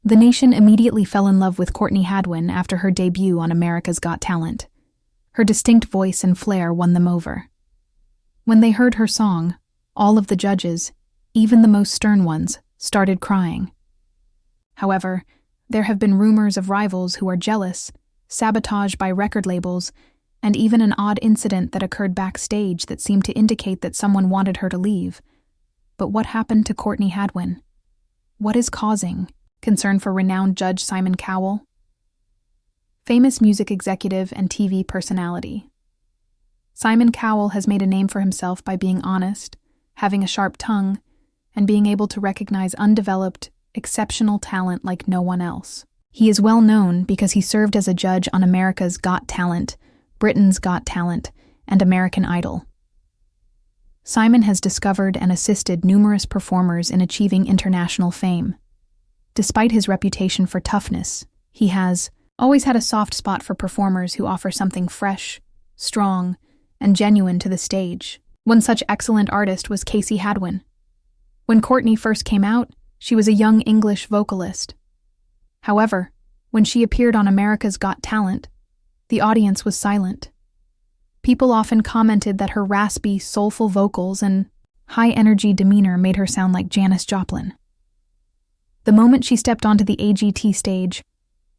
The nation immediately fell in love with Courtney Hadwin after her debut on America's Got Talent. Her distinct voice and flair won them over. When they heard her song, all of the judges, even the most stern ones, started crying. However, there have been rumors of rivals who are jealous, sabotage by record labels, and even an odd incident that occurred backstage that seemed to indicate that someone wanted her to leave. But what happened to Courtney Hadwin? What is causing concern for renowned judge Simon Cowell? Famous music executive and TV personality. Simon Cowell has made a name for himself by being honest, having a sharp tongue, and being able to recognize undeveloped, exceptional talent like no one else. He is well known because he served as a judge on America's Got Talent, Britain's Got Talent, and American Idol. Simon has discovered and assisted numerous performers in achieving international fame. Despite his reputation for toughness, he has always had a soft spot for performers who offer something fresh, strong, and genuine to the stage. One such excellent artist was Casey Hadwin. When Courtney first came out, she was a young English vocalist. However, when she appeared on America's Got Talent, the audience was silent. People often commented that her raspy, soulful vocals and high-energy demeanor made her sound like Janis Joplin. The moment she stepped onto the AGT stage,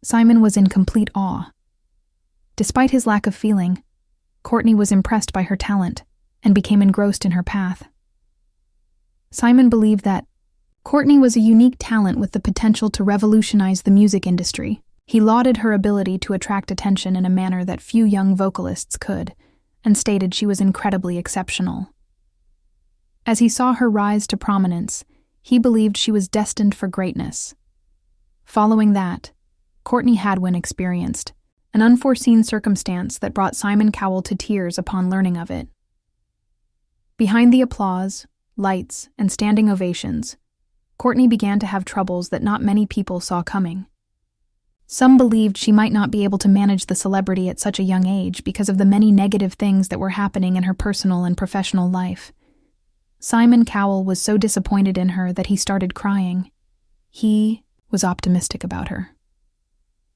Simon was in complete awe. Despite his lack of feeling, Courtney was impressed by her talent and became engrossed in her path. Simon believed that Courtney was a unique talent with the potential to revolutionize the music industry. He lauded her ability to attract attention in a manner that few young vocalists could, and stated she was incredibly exceptional. As he saw her rise to prominence, he believed she was destined for greatness. Following that, Courtney Hadwin experienced an unforeseen circumstance that brought Simon Cowell to tears upon learning of it. Behind the applause, lights, and standing ovations, Courtney began to have troubles that not many people saw coming. Some believed she might not be able to manage the celebrity at such a young age because of the many negative things that were happening in her personal and professional life. Simon Cowell was so disappointed in her that he started crying. He was optimistic about her.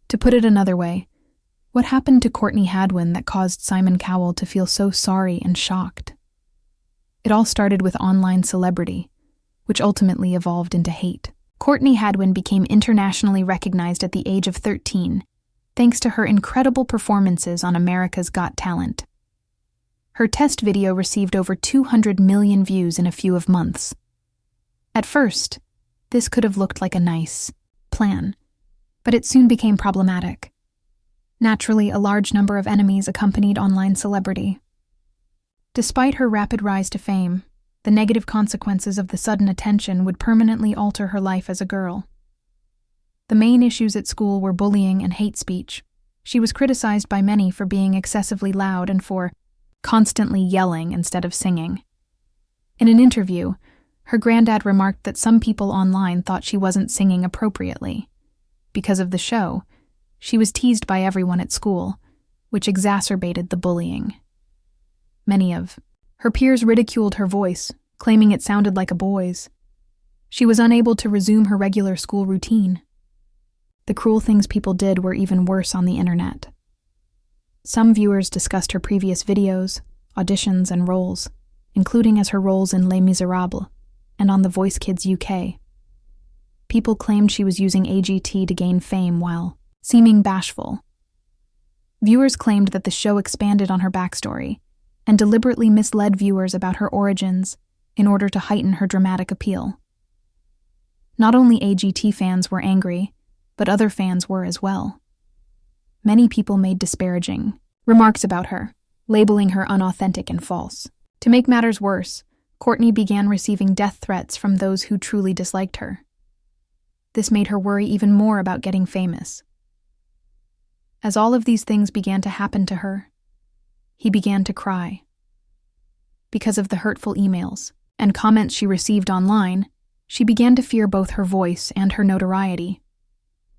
To put it another way, what happened to Courtney Hadwin that caused Simon Cowell to feel so sorry and shocked? It all started with online celebrity, which ultimately evolved into hate. Courtney Hadwin became internationally recognized at the age of 13, thanks to her incredible performances on America's Got Talent. Her test video received over 200 million views in a few of months. At first, this could have looked like a nice plan, but it soon became problematic. Naturally, a large number of enemies accompanied online celebrity. Despite her rapid rise to fame, the negative consequences of the sudden attention would permanently alter her life as a girl. The main issues at school were bullying and hate speech. She was criticized by many for being excessively loud and for constantly yelling instead of singing. In an interview, her granddad remarked that some people online thought she wasn't singing appropriately. Because of the show, she was teased by everyone at school, which exacerbated the bullying. Many of her peers ridiculed her voice, claiming it sounded like a boy's. She was unable to resume her regular school routine. The cruel things people did were even worse on the internet. Some viewers discussed her previous videos, auditions, and roles, including as her roles in Les Miserables and on The Voice Kids UK. People claimed she was using AGT to gain fame while seeming bashful. Viewers claimed that the show expanded on her backstory and deliberately misled viewers about her origins in order to heighten her dramatic appeal. Not only AGT fans were angry, but other fans were as well. Many people made disparaging remarks about her, labeling her unauthentic and false. To make matters worse, Courtney began receiving death threats from those who truly disliked her. This made her worry even more about getting famous. As all of these things began to happen to her, he began to cry. Because of the hurtful emails and comments she received online, she began to fear both her voice and her notoriety.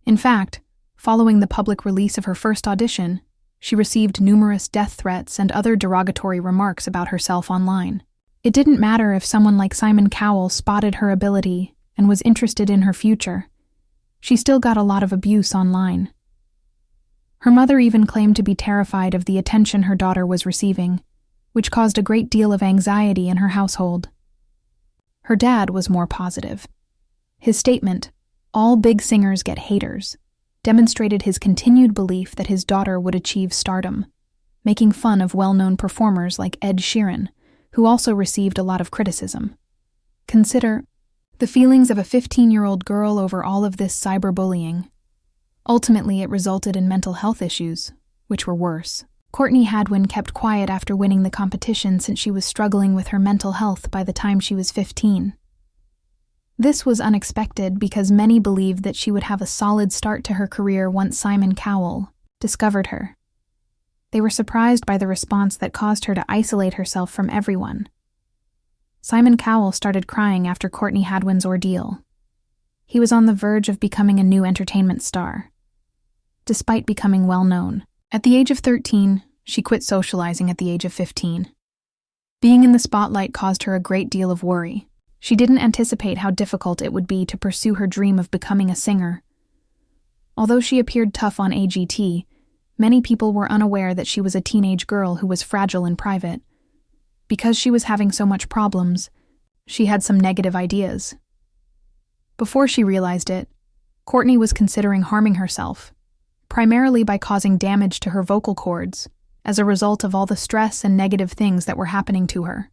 In fact, following the public release of her first audition, she received numerous death threats and other derogatory remarks about herself online. It didn't matter if someone like Simon Cowell spotted her ability and was interested in her future. She still got a lot of abuse online. Her mother even claimed to be terrified of the attention her daughter was receiving, which caused a great deal of anxiety in her household. Her dad was more positive. His statement, "All big singers get haters," demonstrated his continued belief that his daughter would achieve stardom, making fun of well-known performers like Ed Sheeran, who also received a lot of criticism. Consider the feelings of a 15-year-old girl over all of this cyberbullying. Ultimately, it resulted in mental health issues, which were worse. Courtney Hadwin kept quiet after winning the competition since she was struggling with her mental health by the time she was 15. This was unexpected because many believed that she would have a solid start to her career once Simon Cowell discovered her. They were surprised by the response that caused her to isolate herself from everyone. Simon Cowell started crying after Courtney Hadwin's ordeal. He was on the verge of becoming a new entertainment star. Despite becoming well-known, at the age of 13, she quit socializing at the age of 15. Being in the spotlight caused her a great deal of worry. She didn't anticipate how difficult it would be to pursue her dream of becoming a singer. Although she appeared tough on AGT, many people were unaware that she was a teenage girl who was fragile in private. Because she was having so much problems, she had some negative ideas. Before she realized it, Courtney was considering harming herself, primarily by causing damage to her vocal cords as a result of all the stress and negative things that were happening to her.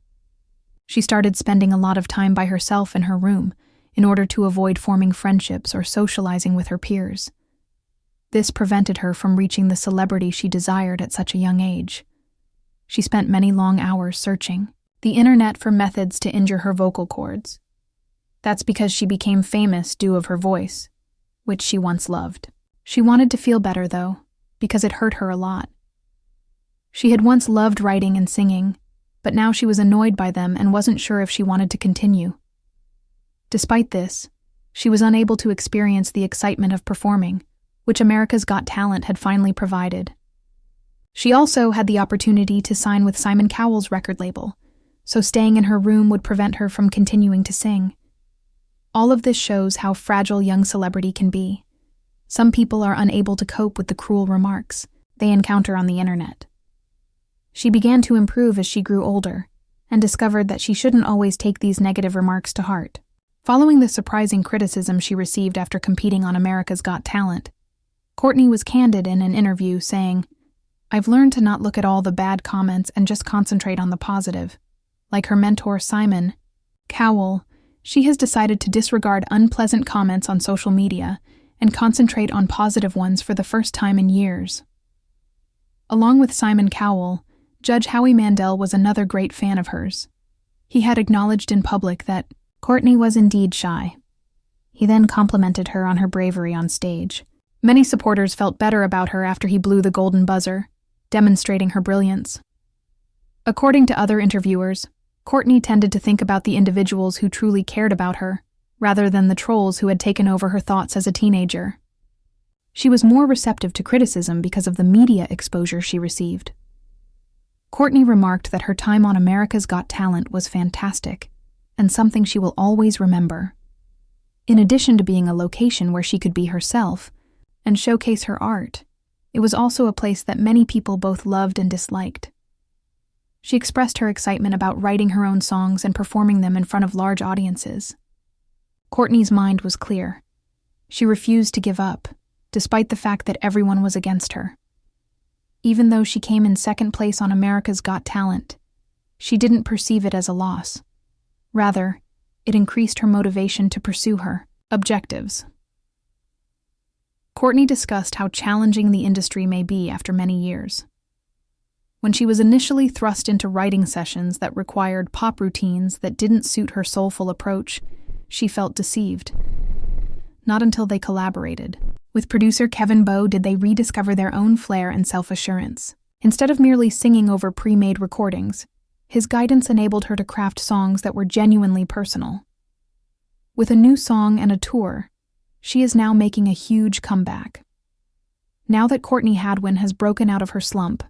She started spending a lot of time by herself in her room in order to avoid forming friendships or socializing with her peers. This prevented her from reaching the celebrity she desired at such a young age. She spent many long hours searching the internet for methods to injure her vocal cords. That's because she became famous due to her voice, which she once loved. She wanted to feel better, though, because it hurt her a lot. She had once loved writing and singing, but now she was annoyed by them and wasn't sure if she wanted to continue. Despite this, she was unable to experience the excitement of performing, which America's Got Talent had finally provided. She also had the opportunity to sign with Simon Cowell's record label, so staying in her room would prevent her from continuing to sing. All of this shows how fragile young celebrity can be. Some people are unable to cope with the cruel remarks they encounter on the internet. She began to improve as she grew older and discovered that she shouldn't always take these negative remarks to heart. Following the surprising criticism she received after competing on America's Got Talent, Courtney was candid in an interview saying, "I've learned to not look at all the bad comments and just concentrate on the positive. Like her mentor Simon Cowell, she has decided to disregard unpleasant comments on social media and concentrate on positive ones for the first time in years." Along with Simon Cowell, Judge Howie Mandel was another great fan of hers. He had acknowledged in public that Courtney was indeed shy. He then complimented her on her bravery on stage. Many supporters felt better about her after he blew the golden buzzer, demonstrating her brilliance. According to other interviewers, Courtney tended to think about the individuals who truly cared about her, rather than the trolls who had taken over her thoughts as a teenager. She was more receptive to criticism because of the media exposure she received. Courtney remarked that her time on America's Got Talent was fantastic, and something she will always remember. In addition to being a location where she could be herself and showcase her art, it was also a place that many people both loved and disliked. She expressed her excitement about writing her own songs and performing them in front of large audiences. Courtney's mind was clear. She refused to give up, despite the fact that everyone was against her. Even though she came in second place on America's Got Talent, she didn't perceive it as a loss. Rather, it increased her motivation to pursue her objectives. Courtney discussed how challenging the industry may be after many years. When she was initially thrust into writing sessions that required pop routines that didn't suit her soulful approach, she felt deceived. Not until they collaborated. With producer Kevin Bowe did they rediscover their own flair and self-assurance. Instead of merely singing over pre-made recordings, his guidance enabled her to craft songs that were genuinely personal. With a new song and a tour, she is now making a huge comeback. Now that Courtney Hadwin has broken out of her slump,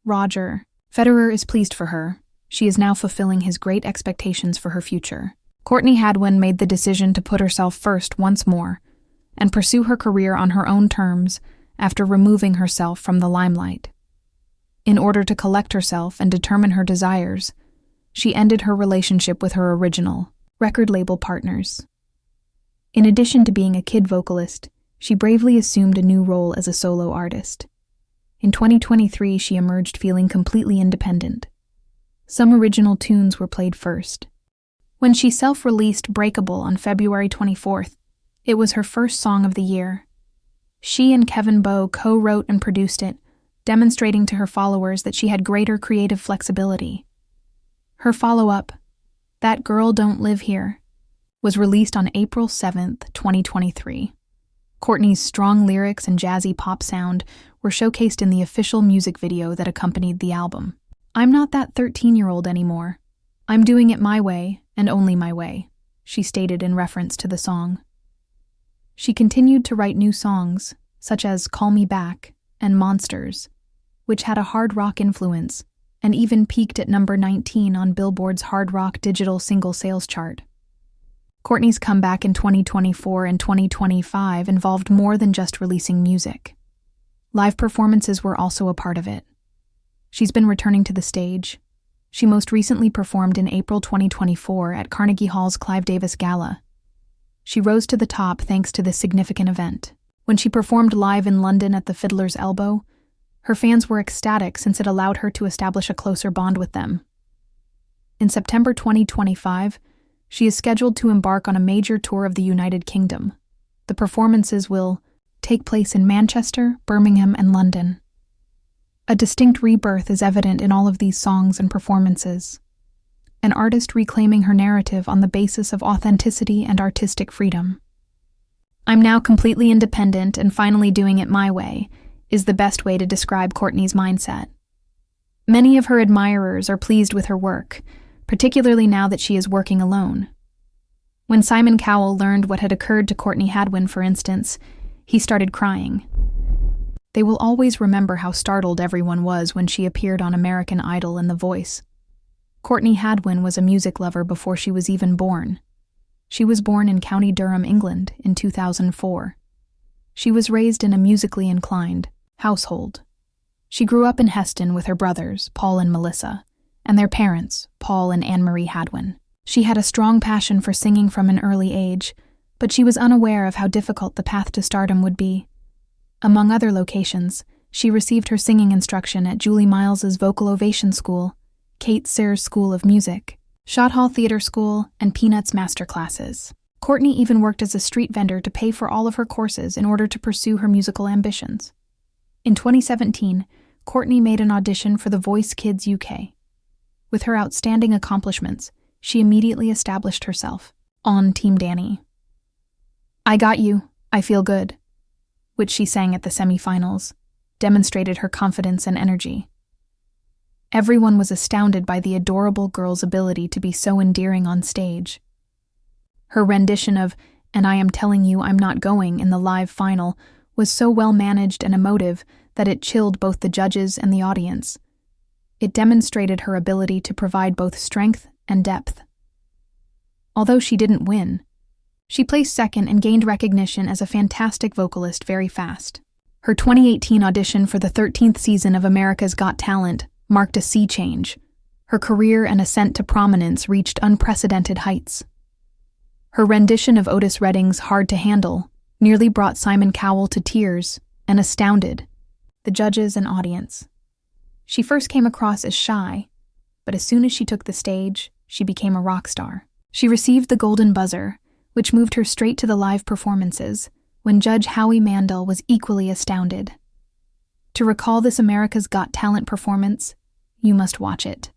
Roger Federer is pleased for her. She is now fulfilling his great expectations for her future. Courtney Hadwin made the decision to put herself first once more, and pursue her career on her own terms after removing herself from the limelight. In order to collect herself and determine her desires, she ended her relationship with her original record label partners. In addition to being a kid vocalist, she bravely assumed a new role as a solo artist. In 2023, she emerged feeling completely independent. Some original tunes were played first. When she self-released Breakable on February 24th, it was her first song of the year. She and Kevin Bowe co-wrote and produced it, demonstrating to her followers that she had greater creative flexibility. Her follow-up, That Girl Don't Live Here, was released on April 7th, 2023. Courtney's strong lyrics and jazzy pop sound were showcased in the official music video that accompanied the album. "I'm not that 13-year-old anymore. I'm doing it my way and only my way," she stated in reference to the song. She continued to write new songs, such as Call Me Back and Monsters, which had a hard rock influence and even peaked at number 19 on Billboard's Hard Rock Digital Single Sales chart. Courtney's comeback in 2024 and 2025 involved more than just releasing music. Live performances were also a part of it. She's been returning to the stage. She most recently performed in April 2024 at Carnegie Hall's Clive Davis Gala. She rose to the top thanks to this significant event. When she performed live in London at the Fiddler's Elbow, her fans were ecstatic since it allowed her to establish a closer bond with them. In September 2025, she is scheduled to embark on a major tour of the United Kingdom. The performances will take place in Manchester, Birmingham, and London. A distinct rebirth is evident in all of these songs and performances. An artist reclaiming her narrative on the basis of authenticity and artistic freedom. "I'm now completely independent and finally doing it my way," is the best way to describe Courtney's mindset. Many of her admirers are pleased with her work, particularly now that she is working alone. When Simon Cowell learned what had occurred to Courtney Hadwin, for instance, he started crying. They will always remember how startled everyone was when she appeared on American Idol and The Voice. Courtney Hadwin was a music lover before she was even born. She was born in County Durham, England, in 2004. She was raised in a musically inclined household. She grew up in Heston with her brothers, Paul and Melissa, and their parents, Paul and Anne-Marie Hadwin. She had a strong passion for singing from an early age, but she was unaware of how difficult the path to stardom would be. Among other locations, she received her singing instruction at Julie Miles's Vocal Ovation School, Kate Sears School of Music, Shot Hall Theater School, and Peanuts Master Classes. Courtney even worked as a street vendor to pay for all of her courses in order to pursue her musical ambitions. In 2017, Courtney made an audition for The Voice Kids UK. With her outstanding accomplishments, she immediately established herself on Team Danny. "I Got You, I Feel Good," which she sang at the semifinals, demonstrated her confidence and energy. Everyone was astounded by the adorable girl's ability to be so endearing on stage. Her rendition of "And I Am Telling You I'm Not Going" in the live final was so well managed and emotive that it chilled both the judges and the audience. It demonstrated her ability to provide both strength and depth. Although she didn't win, she placed second and gained recognition as a fantastic vocalist very fast. Her 2018 audition for the 13th season of America's Got Talent marked a sea change. Her career and ascent to prominence reached unprecedented heights. Her rendition of Otis Redding's Hard to Handle nearly brought Simon Cowell to tears and astounded the judges and audience. She first came across as shy, but as soon as she took the stage, she became a rock star. She received the Golden Buzzer, which moved her straight to the live performances, when Judge Howie Mandel was equally astounded. To recall this America's Got Talent performance, you must watch it.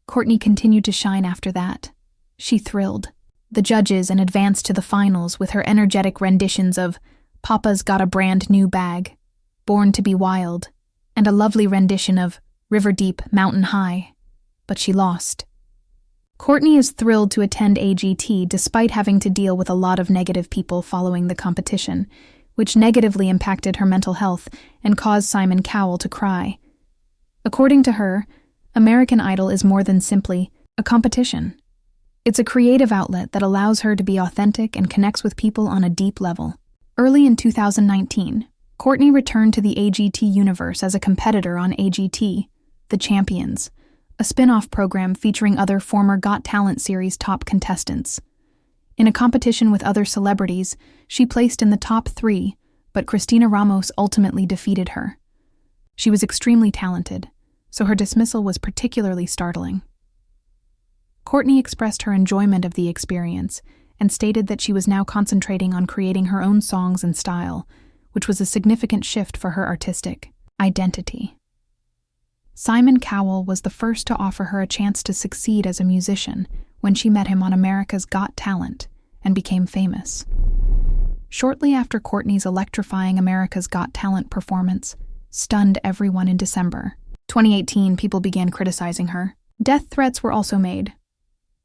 Courtney continued to shine after that. She thrilled the judges and advanced to the finals with her energetic renditions of Papa's Got a Brand New Bag, Born to Be Wild, and a lovely rendition of River Deep, Mountain High, but she lost. Courtney is thrilled to attend AGT despite having to deal with a lot of negative people following the competition, which negatively impacted her mental health and caused Simon Cowell to cry. According to her, American Idol is more than simply a competition. It's a creative outlet that allows her to be authentic and connects with people on a deep level. Early in 2019, Courtney returned to the AGT universe as a competitor on AGT, The Champions, a spin-off program featuring other former Got Talent series top contestants. In a competition with other celebrities, she placed in the top 3, but Christina Ramos ultimately defeated her. She was extremely talented, so her dismissal was particularly startling. Courtney expressed her enjoyment of the experience and stated that she was now concentrating on creating her own songs and style, which was a significant shift for her artistic identity. Simon Cowell was the first to offer her a chance to succeed as a musician when she met him on America's Got Talent and became famous. Shortly after Courtney's electrifying America's Got Talent performance stunned everyone in December 2018, people began criticizing her. Death threats were also made.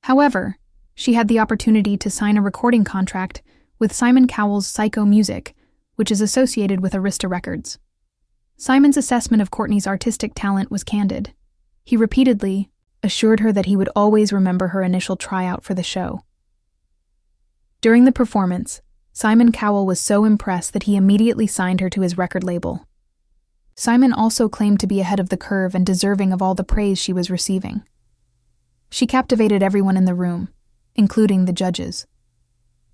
However, she had the opportunity to sign a recording contract with Simon Cowell's Psycho Music, which is associated with Arista Records. Simon's assessment of Courtney's artistic talent was candid. He repeatedly assured her that he would always remember her initial tryout for the show. During the performance, Simon Cowell was so impressed that he immediately signed her to his record label. Simon also claimed to be ahead of the curve and deserving of all the praise she was receiving. She captivated everyone in the room, including the judges.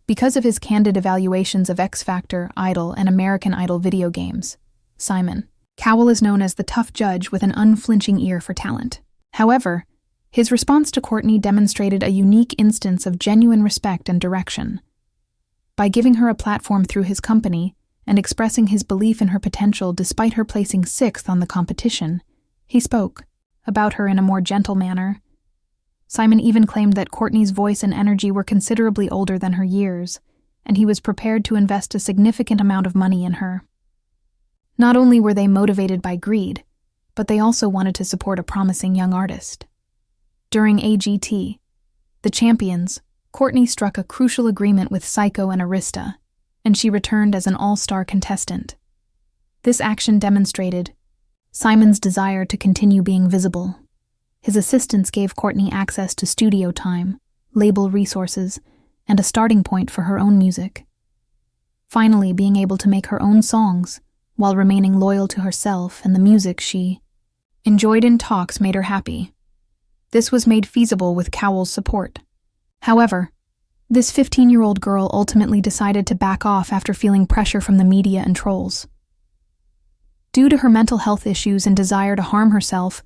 Because of his candid evaluations of X Factor, Idol, and American Idol video games, Simon Cowell is known as the tough judge with an unflinching ear for talent. However, his response to Courtney demonstrated a unique instance of genuine respect and direction. By giving her a platform through his company and expressing his belief in her potential despite her placing 6th on the competition, he spoke about her in a more gentle manner. Simon even claimed that Courtney's voice and energy were considerably older than her years, and he was prepared to invest a significant amount of money in her. Not only were they motivated by greed, but they also wanted to support a promising young artist. During AGT, The Champions, Courtney struck a crucial agreement with Psycho and Arista, and she returned as an all-star contestant. This action demonstrated Simon's desire to continue being visible. His assistance gave Courtney access to studio time, label resources, and a starting point for her own music. Finally, being able to make her own songs while remaining loyal to herself and the music she enjoyed in talks made her happy. This was made feasible with Cowell's support. However, this 15-year-old girl ultimately decided to back off after feeling pressure from the media and trolls. Due to her mental health issues and desire to harm herself,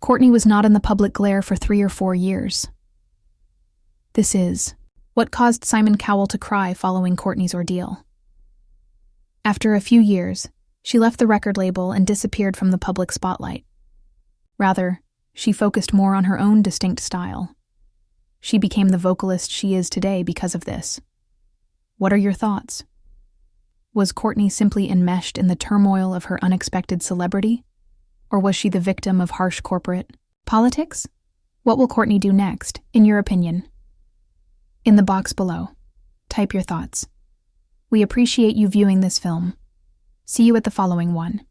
Courtney was not in the public glare for 3 or 4 years. This is what caused Simon Cowell to cry following Courtney's ordeal. After a few years, she left the record label and disappeared from the public spotlight. Rather, she focused more on her own distinct style. She became the vocalist she is today because of this. What are your thoughts? Was Courtney simply enmeshed in the turmoil of her unexpected celebrity? Or was she the victim of harsh corporate politics? What will Courtney do next, in your opinion? In the box below, type your thoughts. We appreciate you viewing this film. See you at the following one.